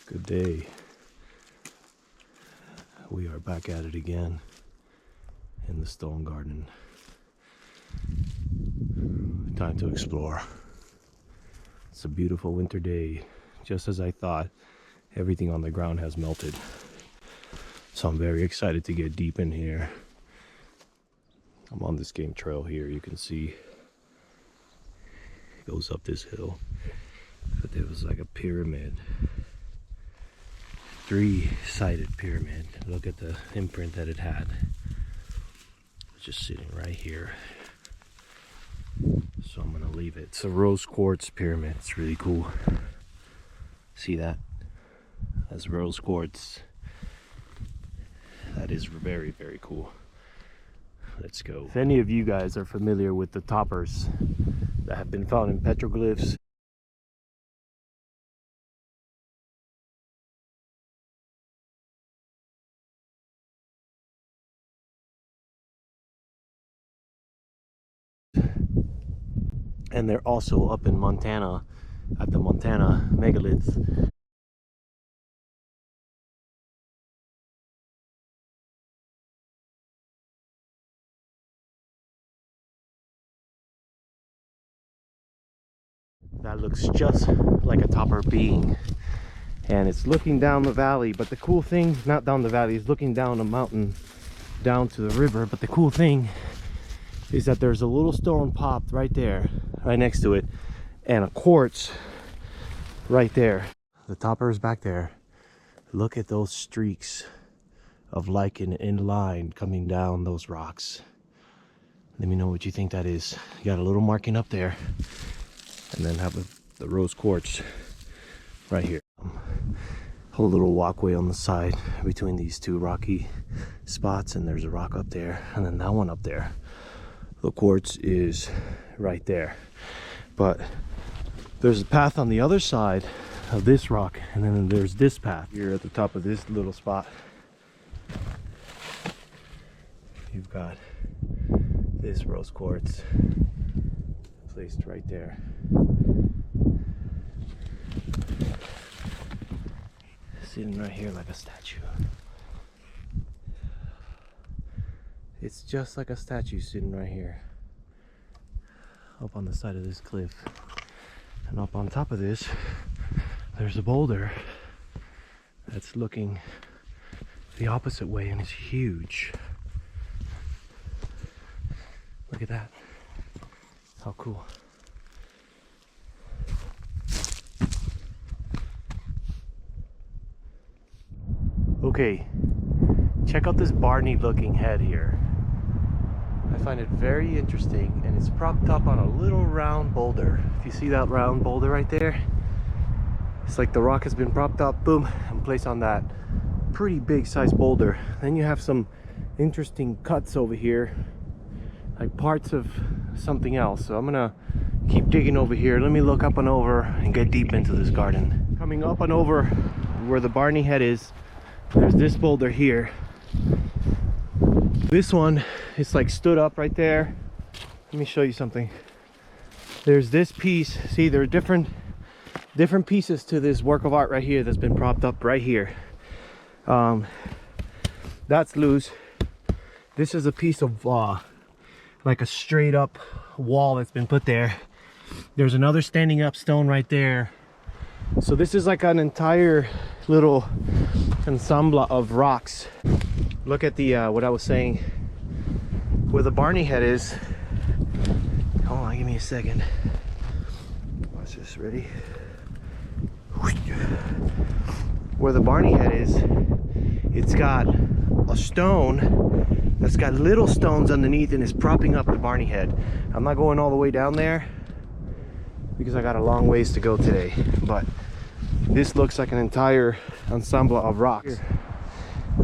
Good day. We are back at it again in the stone garden. Time to explore. It's a beautiful winter day. Just as I thought, everything on the ground has melted. So I'm very excited to get deep in here. I'm on this game trail here. You can see it goes up this hill. But there was like a pyramid. Three-sided pyramid. Look at the imprint that it had. It's just sitting right here. So I'm gonna leave it. It's a rose quartz pyramid. It's really cool. See that? That's rose quartz. That is very, very cool. Let's go. If any of you guys are familiar with the toppers that have been found in petroglyphs, and they're also up in Montana at the Montana megalith. That looks just like a topper being, and it's looking down the valley. But the cool thing, not down the valley, is looking down a mountain down to the river. But the cool thing is that there's a little stone popped right there, right next to it, and a quartz right there. The topper is back there. Look at those streaks of lichen in line coming down those rocks. Let me know what you think that is. You got a little marking up there, and then have the rose quartz right here. Whole little walkway on the side between these two rocky spots, and there's a rock up there, and then that one up there. The quartz is right there, but there's a path on the other side of this rock, and then there's this path here at the top of this little spot. You've got this rose quartz placed right there. Sitting right here like a statue. It's just like a statue sitting right here up on the side of this cliff. And up on top of this, there's a boulder that's looking the opposite way, and it's huge. Look at that. How cool. Okay, check out this Barney looking head here. I find it very interesting, and it's propped up on a little round boulder. If you see that round boulder right there, it's like the rock has been propped up, boom, and placed on that pretty big sized boulder. Then you have some interesting cuts over here, like parts of something else. So I'm gonna keep digging over here. Let me look up and over and get deep into this garden. Coming up and over where the Barney head is, there's this boulder here. This one is like stood up right there. Let me show you something. There's this piece. See, there are different pieces to this work of art right here that's been propped up right here. That's loose. This is a piece of like a straight up wall that's been put there. There's another standing up stone right there. So this is like an entire little ensemble of rocks. Look at the what I was saying, where the Barney head is. Hold on, give me a second. Watch this, ready? Where the Barney head is, it's got a stone that's got little stones underneath and is propping up the Barney head. I'm not going all the way down there because I got a long ways to go today, but this looks like an entire ensemble of rocks.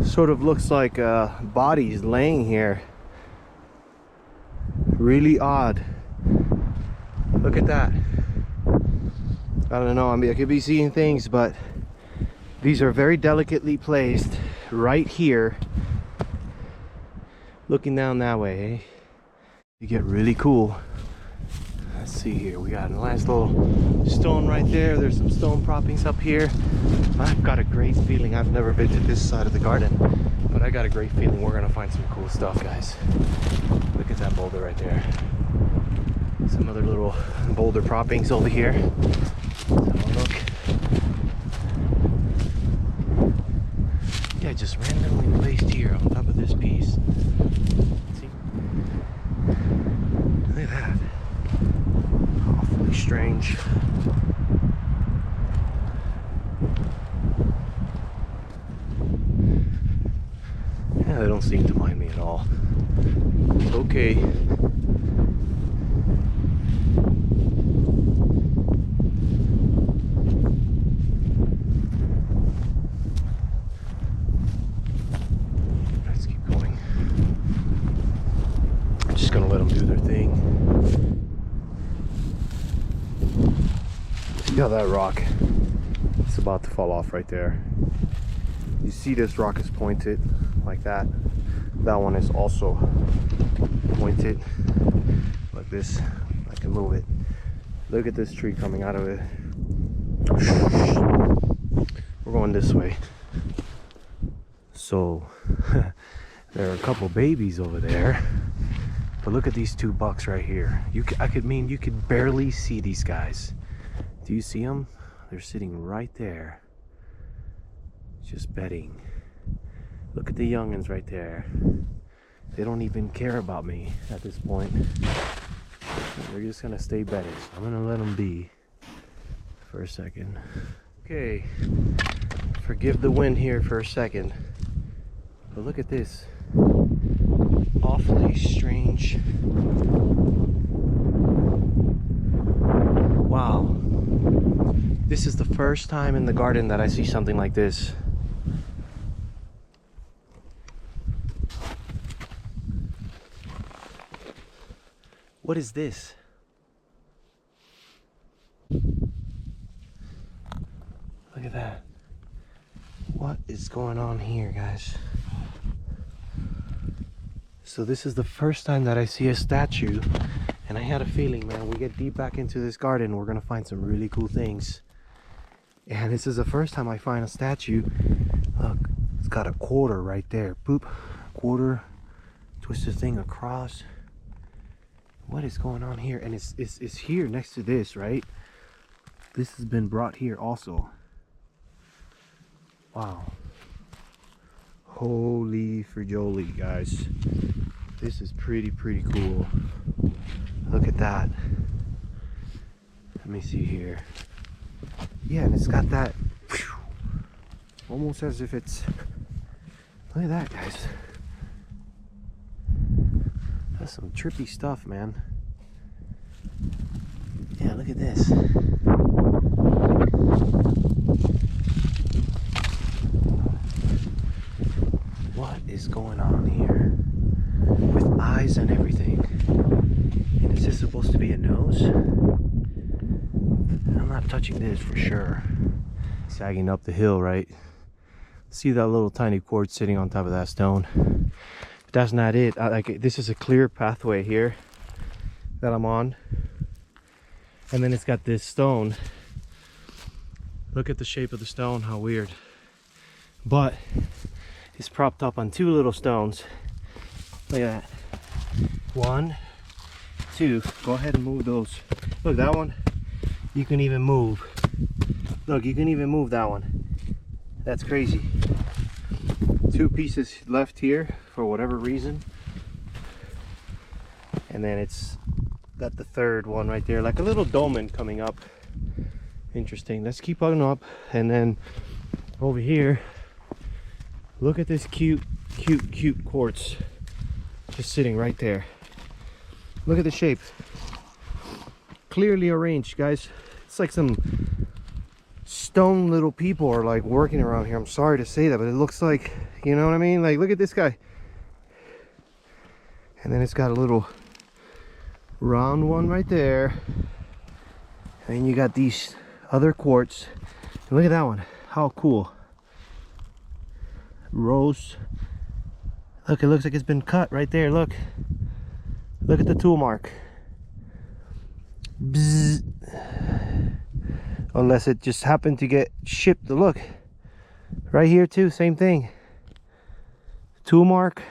Sort of looks like bodies laying here. Really odd. Look at that. I don't know, I mean, I could be seeing things, but these are very delicately placed right here, looking down that way. You get really cool. Let's see here. We got a nice little stone right there. There's some stone proppings up here. I've got a great feeling. I've never been to this side of the garden, but I got a great feeling we're gonna find some cool stuff, guys. Look at that boulder right there. Some other little boulder proppings over here. Have a look. Yeah, just randomly placed here on top of this piece. See? Look at that. Awfully strange. Yeah, they don't seem to mind me at all. Okay. Let's keep going. I'm just gonna let them do their thing. See how that rock is about to fall off right there. You see this rock is pointed like that. That one is also pointed like this. I can move it. Look at this tree coming out of it. We're going this way. So there are a couple babies over there, but look at these two bucks right here. You could barely see these guys. Do you see them? They're sitting right there, just bedding. Look at the youngins right there. They don't even care about me at this point. They're just gonna stay bedded. So I'm gonna let them be for a second. Okay, forgive the wind here for a second, but look at this. Awfully strange. Wow. This is the first time in the garden that I see something like this. What is this? Look at that. What is going on here, guys? So this is the first time that I see a statue, and I had a feeling, man, we get deep back into this garden, we're gonna find some really cool things. And this is the first time I find a statue. Look, it's got a quarter right there. Boop, quarter. Twist the thing across. What is going on here? And it's here next to this, right? This has been brought here also. Wow. Holy frijolie, guys. This is pretty cool. Look at that. Let me see here. Yeah, and it's got that almost as if it's, look at that, guys. That's some trippy stuff, man. Yeah, look at this. What is going on here? With eyes and everything. And is this supposed to be a nose? I'm not touching this for sure. Sagging up the hill, right? See that little tiny quartz sitting on top of that stone. But that's not it. This is a clear pathway here that I'm on. And then it's got this stone. Look at the shape of the stone, how weird. But it's propped up on two little stones. Look at that. 1, 2. Go ahead and move those. Look, that one, you can even move. Look, you can even move that one. That's crazy. 2 pieces left here for whatever reason. And then it's got the third one right there, like a little dolmen coming up. Interesting. Let's keep on up. And then over here, look at this cute quartz just sitting right there. Look at the shape. Clearly arranged, guys. It's like some stone little people are like working around here. I'm sorry to say that, but it looks like, you know what I mean? Like, look at this guy. And then it's got a little round one right there. And then you got these other quartz. And look at that one. How cool. Rose. Look, it looks like it's been cut right there. Look at the tool mark. Bzz. Unless it just happened to get shipped. Look, right here too, same thing. Tool mark.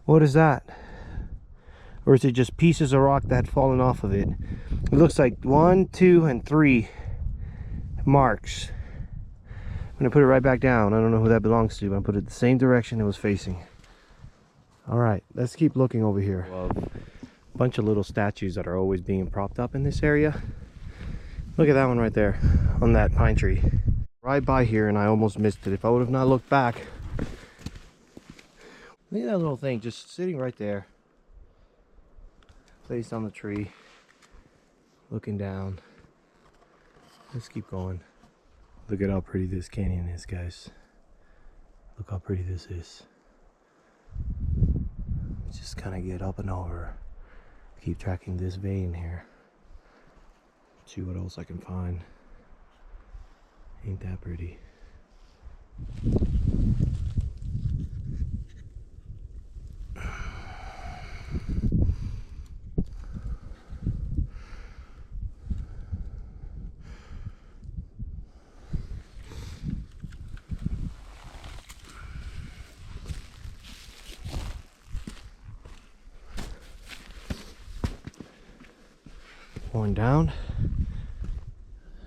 What is that? Or is it just pieces of rock that had fallen off of it? It looks like 1, 2, and 3 marks. I'm gonna put it right back down. I don't know who that belongs to, but I'm gonna put it the same direction it was facing. All right, let's keep looking over here. Well, a bunch of little statues that are always being propped up in this area. Look at that one right there on that pine tree. Right by here, and I almost missed it. If I would have not looked back. Look at that little thing just sitting right there. Placed on the tree. Looking down. Let's keep going. Look at how pretty this canyon is, guys. Look how pretty this is. Just kind of get up and over. Keep tracking this vein here. See what else I can find. Ain't that pretty? Going down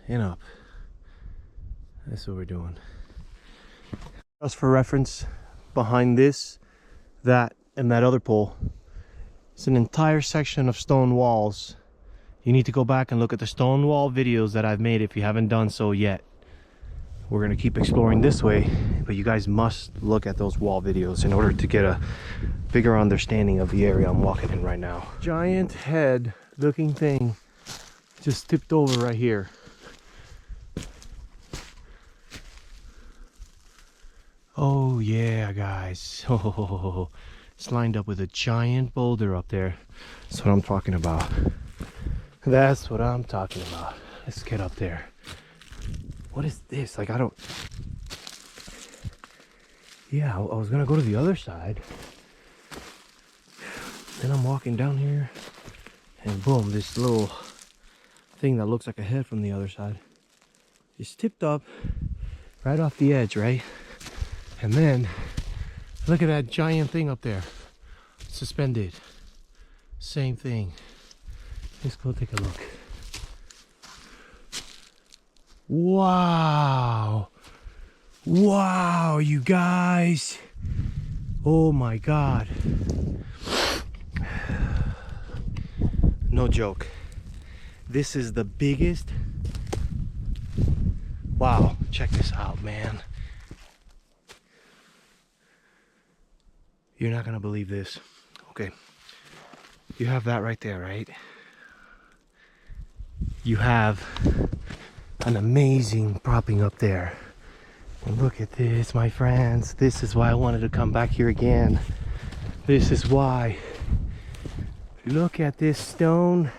and up. That's what we're doing. Just for reference, behind this, that, and that other pole, it's an entire section of stone walls. You need to go back and look at the stone wall videos that I've made if you haven't done so yet. We're gonna keep exploring this way, but you guys must look at those wall videos in order to get a bigger understanding of the area I'm walking in right now. Giant head looking thing just tipped over right here. Oh yeah, guys. Oh, it's lined up with a giant boulder up there. That's what I'm talking about. That's what I'm talking about. Let's get up there. What is this? Like, I don't... Yeah, I was gonna go to the other side. Then I'm walking down here, and boom, this little thing that looks like a head from the other side is tipped up right off the edge, right? And then look at that giant thing up there, suspended. Same thing. Let's go take a look. Wow, wow, you guys. Oh my god. No joke. This is the biggest. Wow, check this out, man. You're not gonna believe this. Okay, you have that right there, right? You have an amazing propping up there. And look at this, my friends. This is why I wanted to come back here again. This is why. Look at this stone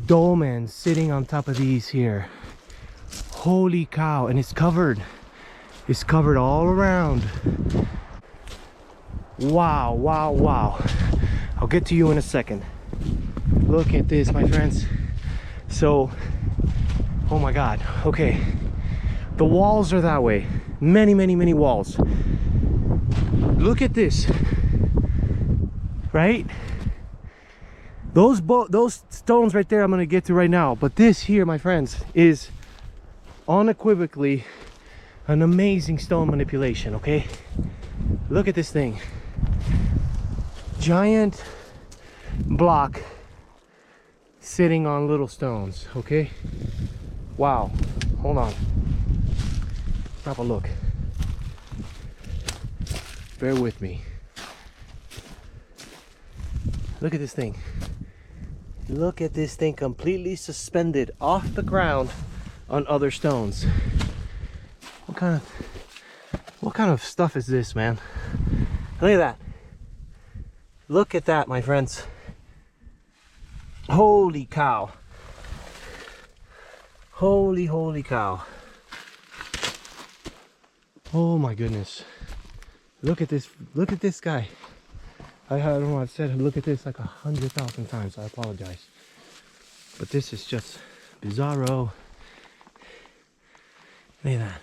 dolmen sitting on top of these here. Holy cow. And it's covered. It's covered all around. Wow, wow, wow. I'll get to you in a second. Look at this, my friends. So, oh my god. Okay. The walls are that way. Many, many, many walls. Look at this. Right? Those stones right there I'm gonna get to right now. But this here, my friends, is unequivocally an amazing stone manipulation, okay? Look at this thing. Giant block sitting on little stones, okay? Wow. Hold on. Have a look. Bear with me. Look at this thing. Look at this thing completely suspended off the ground on other stones. What kind of stuff is this, man? Look at that. Look at that, my friends. Holy cow. Holy cow. Oh my goodness. Look at this guy. I don't know, I've said look at this like 100,000 times. I apologize. But this is just bizarro. Look at that.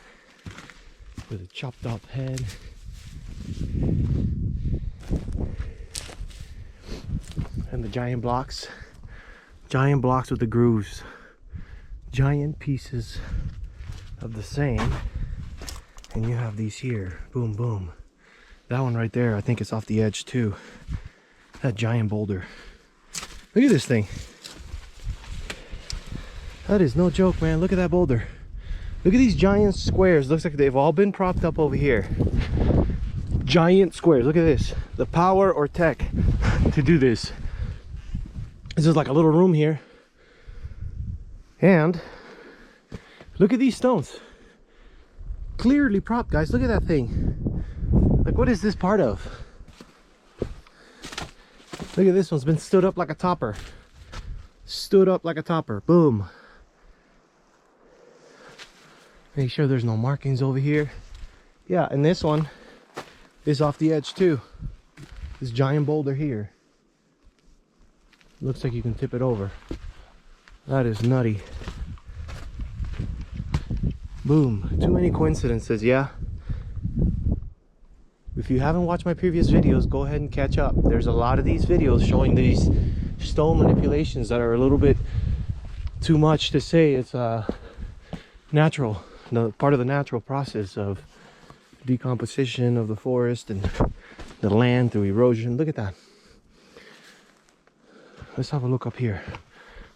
With a chopped off head. And the giant blocks. Giant blocks with the grooves. Giant pieces of the same. And you have these here. Boom, boom. That one right there, I think it's off the edge too. That giant boulder. Look at this thing. That is no joke, man. Look at that boulder. Look at these giant squares. Looks like they've all been propped up over here. Giant squares. Look at this. The power or tech to do this. This is like a little room here. And look at these stones. Clearly propped, guys. Look at that thing. Like, what is this part of? Look at this one's been stood up like a topper. Stood up like a topper. Boom. Make sure there's no markings over here. Yeah, and this one is off the edge too. This giant boulder here. Looks like you can tip it over. That is nutty. Boom. Too many coincidences, yeah? If you haven't watched my previous videos, go ahead and catch up. There's a lot of these videos showing these stone manipulations that are a little bit too much to say it's natural. Part of the natural process of decomposition of the forest and the land through erosion. Look at that. Let's have a look up here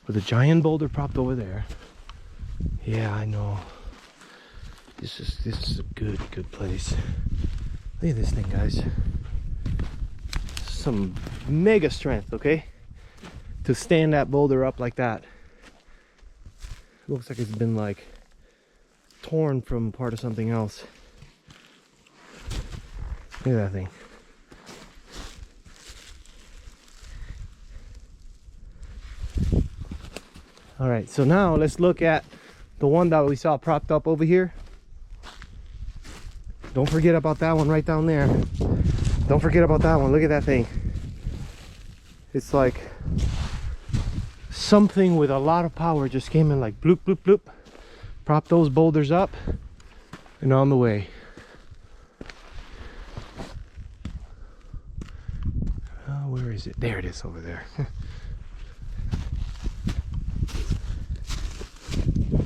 with a giant boulder propped over there. Yeah, I know. This is a good place. Look at this thing, guys. Some mega strength, okay? To stand that boulder up like that. Looks like it's been like torn from part of something else. Look at that thing. All right, so now let's look at the one that we saw propped up over here. Don't forget about that one right down there. Don't forget about that one. Look at that thing. It's like something with a lot of power just came in like bloop, bloop, bloop. Prop those boulders up and on the way. Oh, where is it? There it is over there.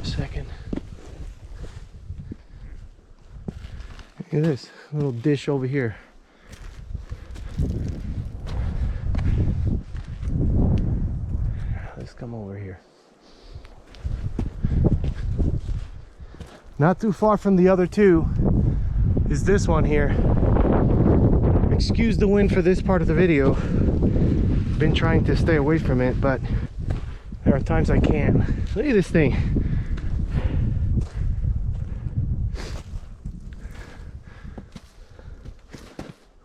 A second. Look at this little dish over here. Let's come over here. Not too far from the other two is this one here. Excuse the wind for this part of the video. Been trying to stay away from it, but there are times I can't. Look at this thing.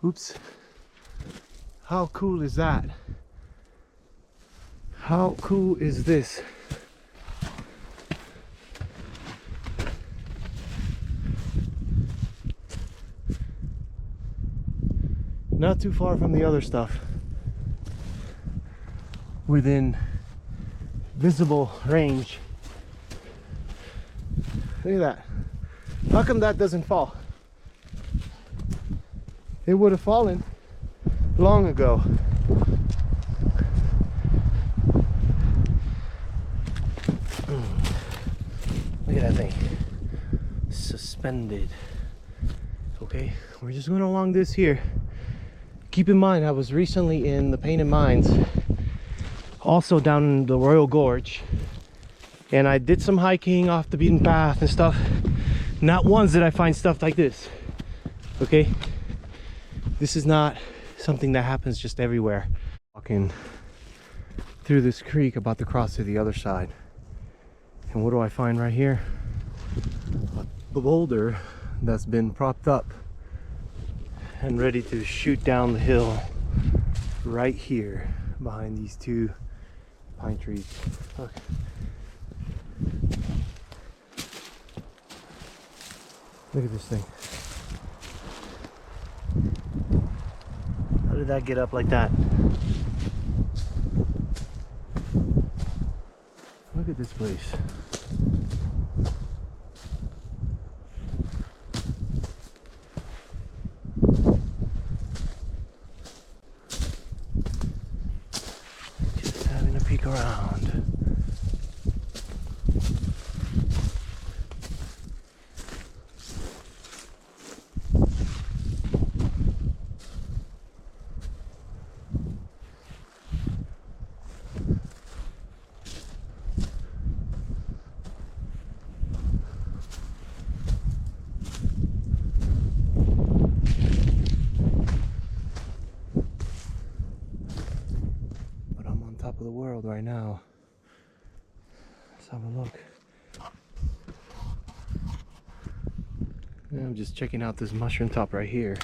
Oops. How cool is that? How cool is this? Not too far from the other stuff. Within visible range. Look at that. How come that doesn't fall? It would have fallen long ago. Look at that thing. Suspended. Okay, we're just going along this here. Keep in mind, I was recently in the Painted Mines, also down in the Royal Gorge, and I did some hiking off the beaten path and stuff. Not once did I find stuff like this. Okay, this is not something that happens just everywhere. Walking through this creek, about to cross to the other side, and what do I find right here? A boulder that's been propped up and ready to shoot down the hill right here behind these two pine trees. Look. Look at this thing. How did that get up like that? at this place. Just having a peek around. Top of the world right now. Let's have a look. Yeah, I'm just checking out this mushroom top right here.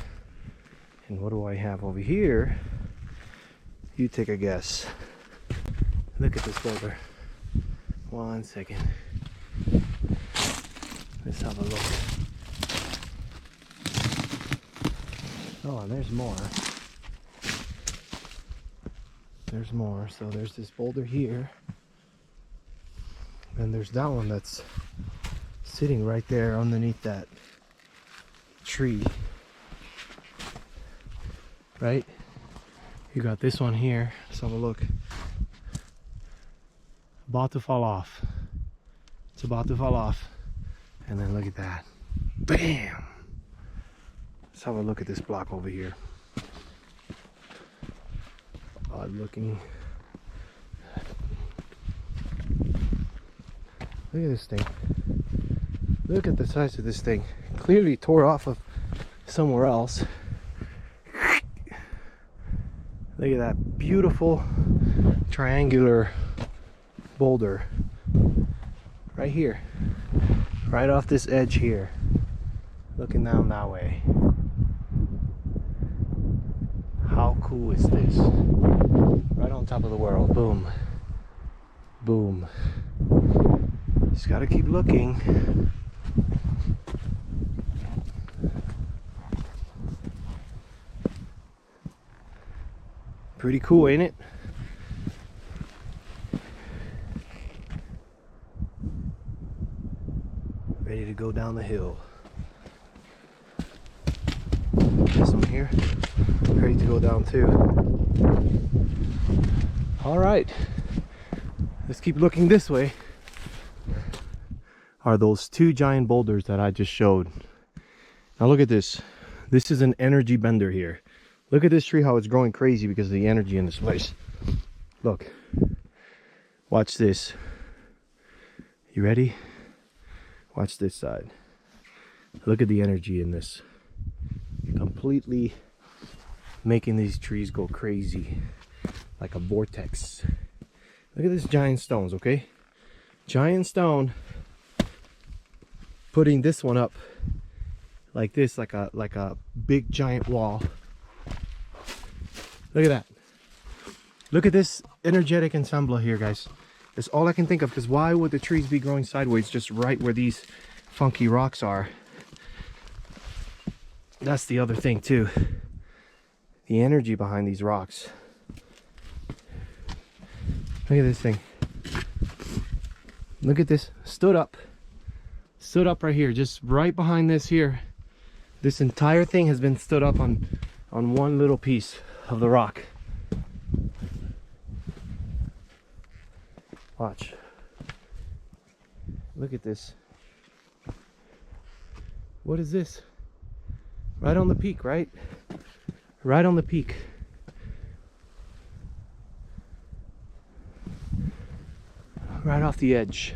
And what do I have over here? You take a guess. Look at this boulder. 1 second. Let's have a look. Oh, and there's more. There's more. So there's this boulder here, and there's that one that's sitting right there underneath that tree, right? You got this one here. Let's have a look. About to fall off. It's about to fall off. And then look at that. Bam! Let's have a look at this block over here. Odd looking. Look at this thing. Look at the size of this thing. Clearly tore off of somewhere else. Look at that beautiful triangular boulder right here, right off this edge here, looking down that way. How cool is this? Right on top of the world. Boom. Boom. Just gotta keep looking. Pretty cool, ain't it? Ready to go down the hill. This one here. Ready to go down too. All right, let's keep looking this way. Are those two giant boulders that I just showed. Now look at this. This is an energy bender here. Look at this tree, how it's growing crazy because of the energy in this place. Look, watch this. You ready? Watch this side. Look at the energy in this. Completely making these trees go crazy like a vortex. Look at this giant stones, okay? Giant stone putting this one up like this, like a big giant wall. Look at that. Look at this energetic ensemble here, guys. That's all I can think of, because why would the trees be growing sideways just right where these funky rocks are? That's the other thing too. The energy behind these rocks. Look at this thing. Look at this. Stood up right here, just right behind this here. This entire thing has been stood up on one little piece of the rock. Watch. Look at this. What is this? Right on the peak, right? Right on the peak. Right off the edge.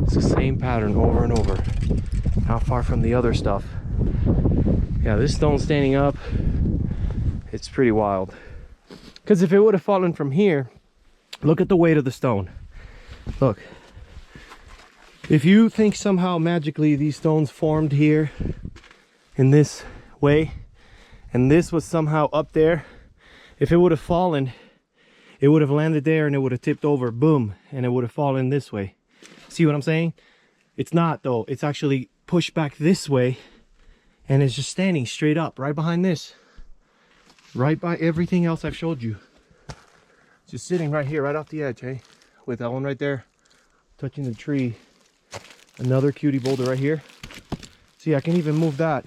It's the same pattern over and over. Not far from the other stuff. Yeah, this stone standing up, it's pretty wild. Because if it would have fallen from here, look at the weight of the stone. Look. If you think somehow magically these stones formed here in this way, and this was somehow up there, if it would have fallen, it would have landed there and it would have tipped over, boom, and it would have fallen this way. See what I'm saying? It's not though. It's actually pushed back this way, and it's just standing straight up right behind this, right by everything else I've showed you. Just sitting right here, right off the edge, hey? with that one right there touching the tree. Another cutie boulder right here. See, I can even move that.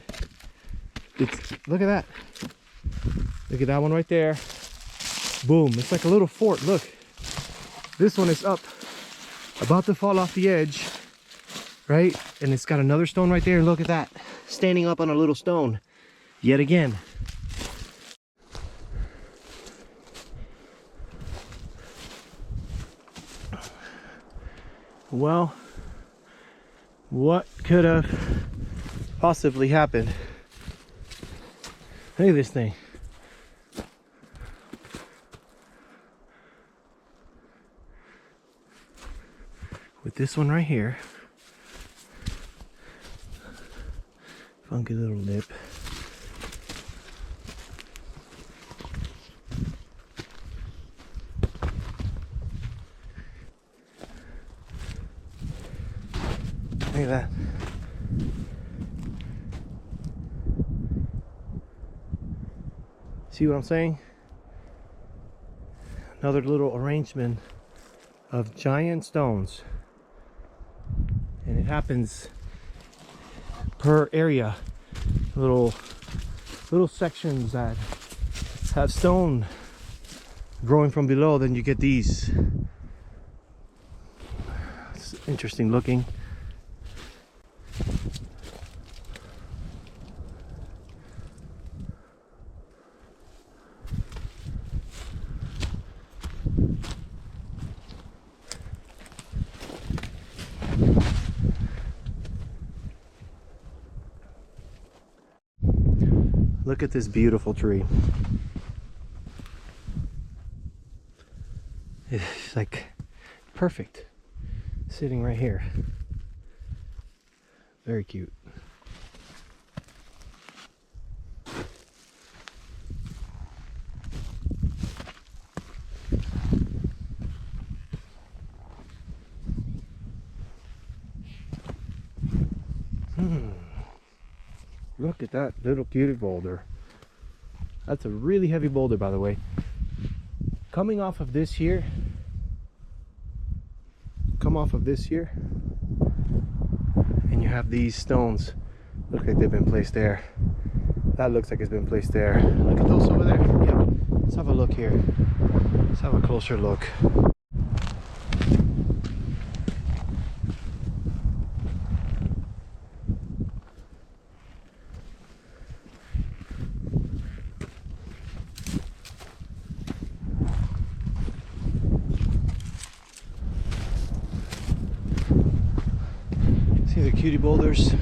Look at that. Look at that one right there. Boom, it's like a little fort. Look, this one is up, about to fall off the edge, right? And it's got another stone right there. Look at that, standing up on a little stone yet again. Well, what could have possibly happened? Look at this thing. With this one right here, funky little lip. Look at that. See what I'm saying? Another little arrangement of giant stones. And it happens per area. Little sections that have stone growing from below, then you get these. It's interesting looking. Look at this beautiful tree. It's like perfect, sitting right here. Very cute. Look at that little cutie boulder. That's a really heavy boulder, by the way. Coming off of this here, and you have these stones. Look like they've been placed there. That looks like it's been placed there. Look at those over there. Yeah, let's have a look here. Let's have a closer look. See the cutie boulders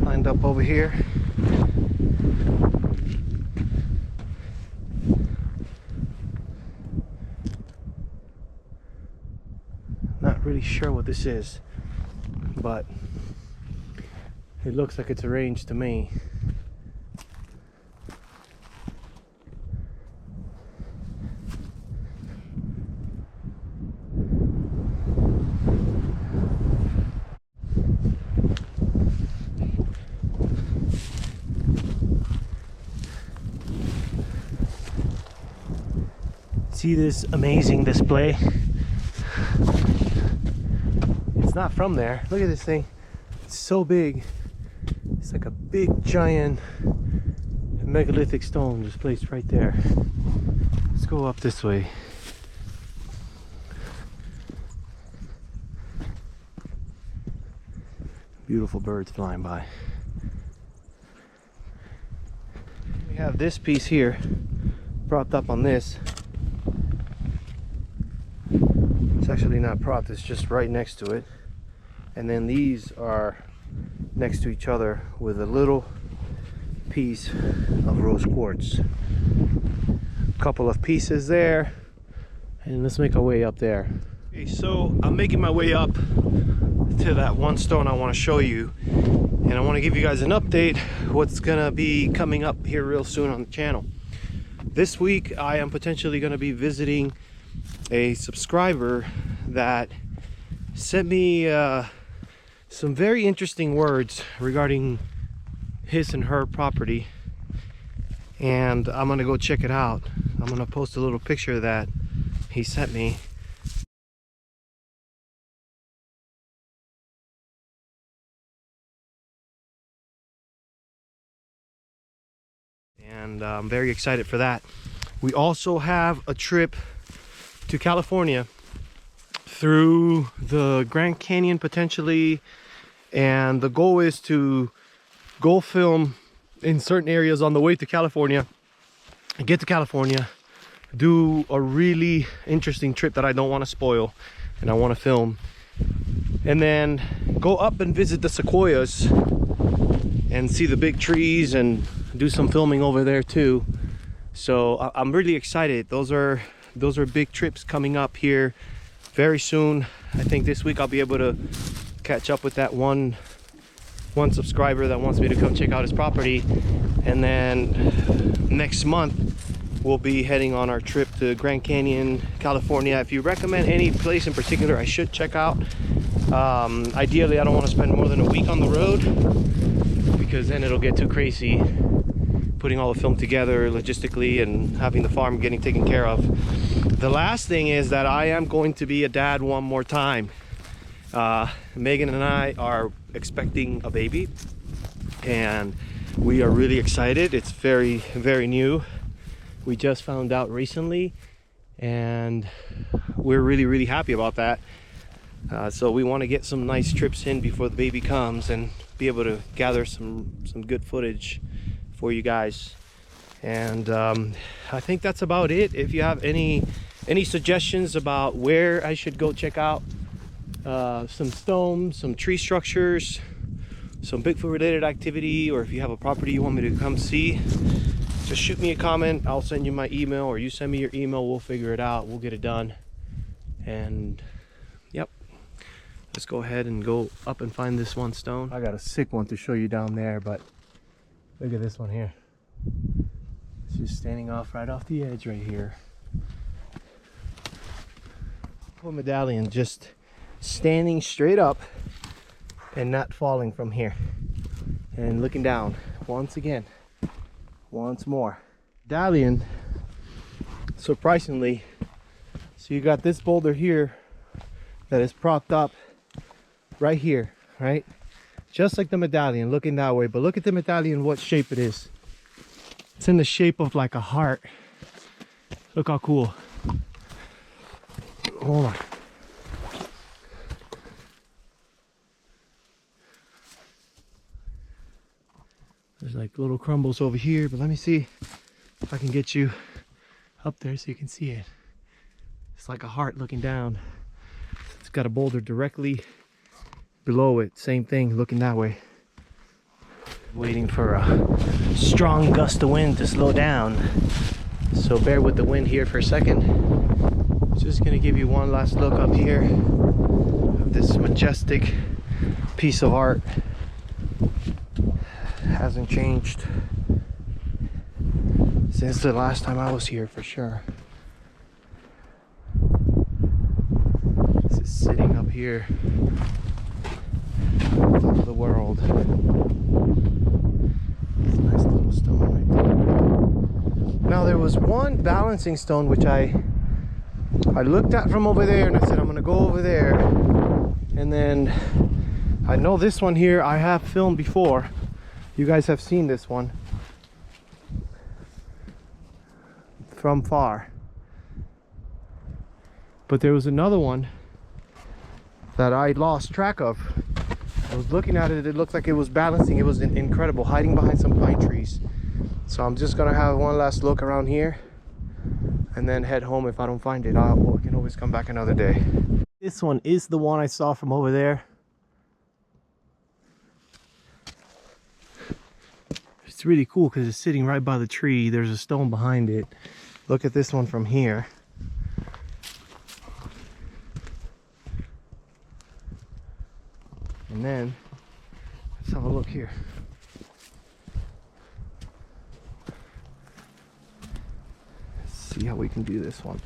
lined up over here. Not really sure what this is, but it looks like it's arranged to me. See this amazing display? It's not from there. Look at this thing. It's so big. It's like a big giant megalithic stone just placed right there. Let's go up this way. Beautiful birds flying by. We have this piece here propped up on this. It's actually not propped, it's just right next to it. And then these are next to each other with a little piece of rose quartz. A couple of pieces there, and let's make our way up there. Okay, so I'm making my way up to that one stone I want to show you, and I want to give you guys an update what's gonna be coming up here real soon on the channel. This week I am potentially going to be visiting a subscriber that sent me some very interesting words regarding his and her property, and I'm gonna go check it out. I'm gonna post a little picture that he sent me and I'm very excited for that. We also have a trip to California through the Grand Canyon potentially, and the goal is to go film in certain areas on the way to California, get to California, do a really interesting trip that I don't want to spoil and I want to film, and then go up and visit the sequoias and see the big trees and do some filming over there too. So I'm really excited. Those are big trips coming up here very soon. I think this week I'll be able to catch up with that one subscriber that wants me to come check out his property, and then next month we'll be heading on our trip to Grand Canyon, California. If you recommend any place in particular I should check out, ideally I don't want to spend more than a week on the road, because then it'll get too crazy putting all the film together logistically and having the farm getting taken care of. The last thing is that I am going to be a dad one more time. Megan and I are expecting a baby, and we are really excited. It's very, very new. We just found out recently, and we're really, really happy about that. So we want to get some nice trips in before the baby comes and be able to gather some good footage for you guys. And I think that's about it. If you have any suggestions about where I should go check out some stones, some tree structures, some Bigfoot related activity, or if you have a property you want me to come see, just shoot me a comment. I'll send you my email, or you send me your email. We'll figure it out. We'll get it done. And yep, let's go ahead and go up and find this one stone. I got a sick one to show you down there, but look at this one here. It's just standing off right off the edge right here. Whole medallion just standing straight up and not falling from here, and looking down once again, once more. Medallion, surprisingly, so you got this boulder here that is propped up right here, right? Just like the medallion, looking that way. But look at the medallion, what shape it is. It's in the shape of like a heart. Look how cool. Hold on. There's like little crumbles over here, but let me see if I can get you up there so you can see it. It's like a heart looking down. It's got a boulder directly below it. Same thing, looking that way. Waiting for a strong gust of wind to slow down. So bear with the wind here for a second. Just gonna give you one last look up here of this majestic piece of art. Hasn't changed since the last time I was here, for sure. This is sitting up here on top of the world. It's a nice little stone right there. Now there was one balancing stone which I looked at from over there, and I said I'm gonna go over there, and then I know this one here I have filmed before. You guys have seen this one from far, but there was another one that I lost track of. I was looking at it, it looked like it was balancing. It was incredible, hiding behind some pine trees. So I'm just gonna have one last look around here and then head home. If I don't find it, we can always come back another day. This one is the one I saw from over there. It's really cool because it's sitting right by the tree. There's a stone behind it. Look at this one from here. And then let's have a look here. Let's see how we can do this one.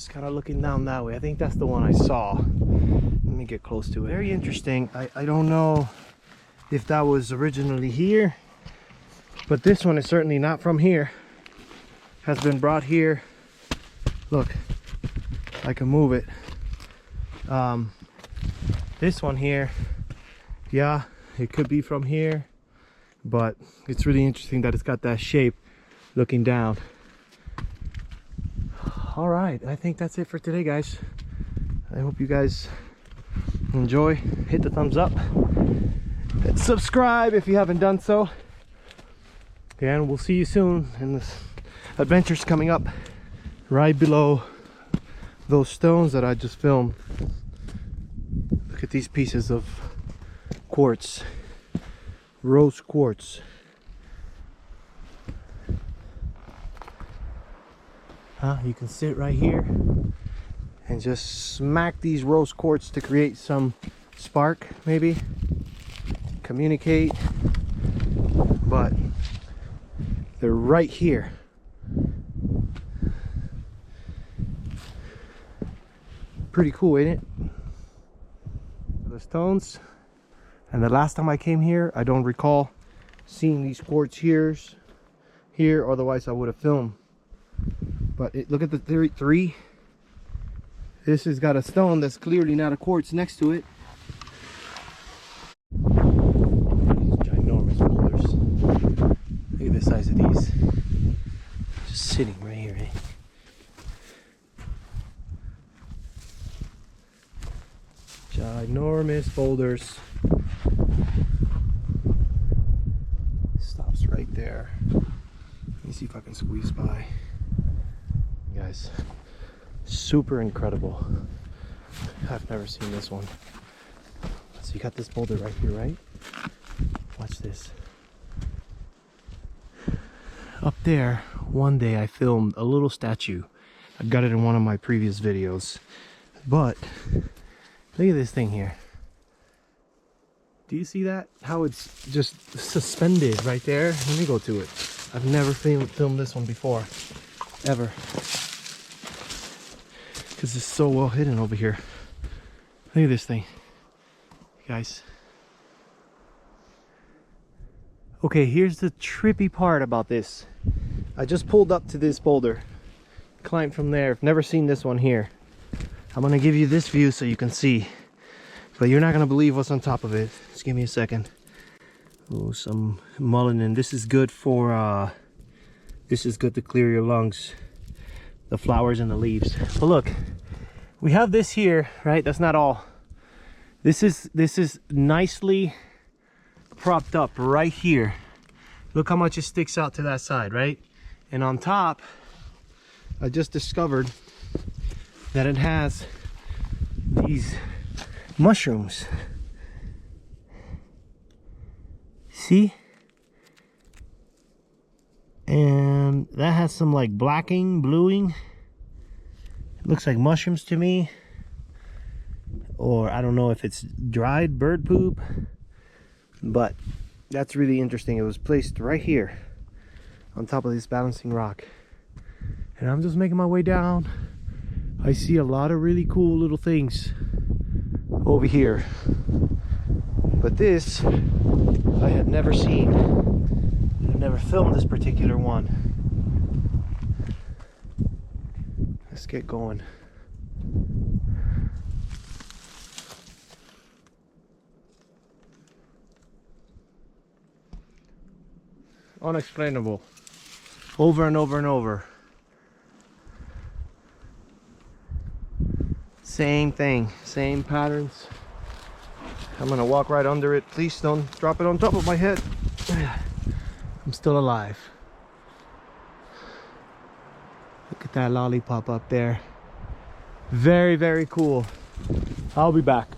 Kind of looking down that way. I think that's the one I saw. Let me get close to it. Very interesting. I don't know if that was originally here, But this one is certainly not from here. Has been brought here. Look, I can move it. This one here, yeah, it could be from here, but it's really interesting that it's got that shape looking down. All right, I think that's it for today, guys. I hope you guys enjoy. Hit the thumbs up and subscribe if you haven't done so. And we'll see you soon in this adventures coming up right below those stones that I just filmed. Look at these pieces of quartz, rose quartz. You can sit right here and just smack these rose quartz to create some spark, maybe communicate, but they're right here. Pretty cool, ain't it? The stones. And the last time I came here, I don't recall seeing these quartz here, otherwise I would have filmed. But look at the three. This has got a stone that's clearly not a quartz next to it. These ginormous boulders. Look at the size of these. Just sitting right here, eh? Ginormous boulders. Stops right there. Let me see if I can squeeze by. Guys, super incredible. I've never seen this one. So you got this boulder right here, right? Watch this. Up there, one day I filmed a little statue. I've got it in one of my previous videos. But look at this thing here. Do you see that? How it's just suspended right there? Let me go to it. I've never filmed this one before. Ever. Because it's so well hidden over here. Look at this thing. Guys. Okay, here's the trippy part about this. I just pulled up to this boulder. Climbed from there. I've never seen this one here. I'm gonna give you this view so you can see, but you're not gonna believe what's on top of it. Just give me a second. Oh, some mullein. This is good for this is good to clear your lungs, the flowers and the leaves. But look, we have this here, right? That's not all. This is nicely propped up right here. Look how much it sticks out to that side, right? And on top, I just discovered that it has these mushrooms. See? And that has some like blacking, bluing. It looks like mushrooms to me. Or I don't know if it's dried bird poop. But that's really interesting. It was placed right here on top of this balancing rock. And I'm just making my way down. I see a lot of really cool little things over here, but this I had never seen. I've never filmed this particular one. Let's get going. Unexplainable. Over and over and over. Same thing, same patterns. I'm gonna walk right under it. Please don't drop it on top of my head. I'm still alive. Look at that lollipop up there. Very, very cool. I'll be back.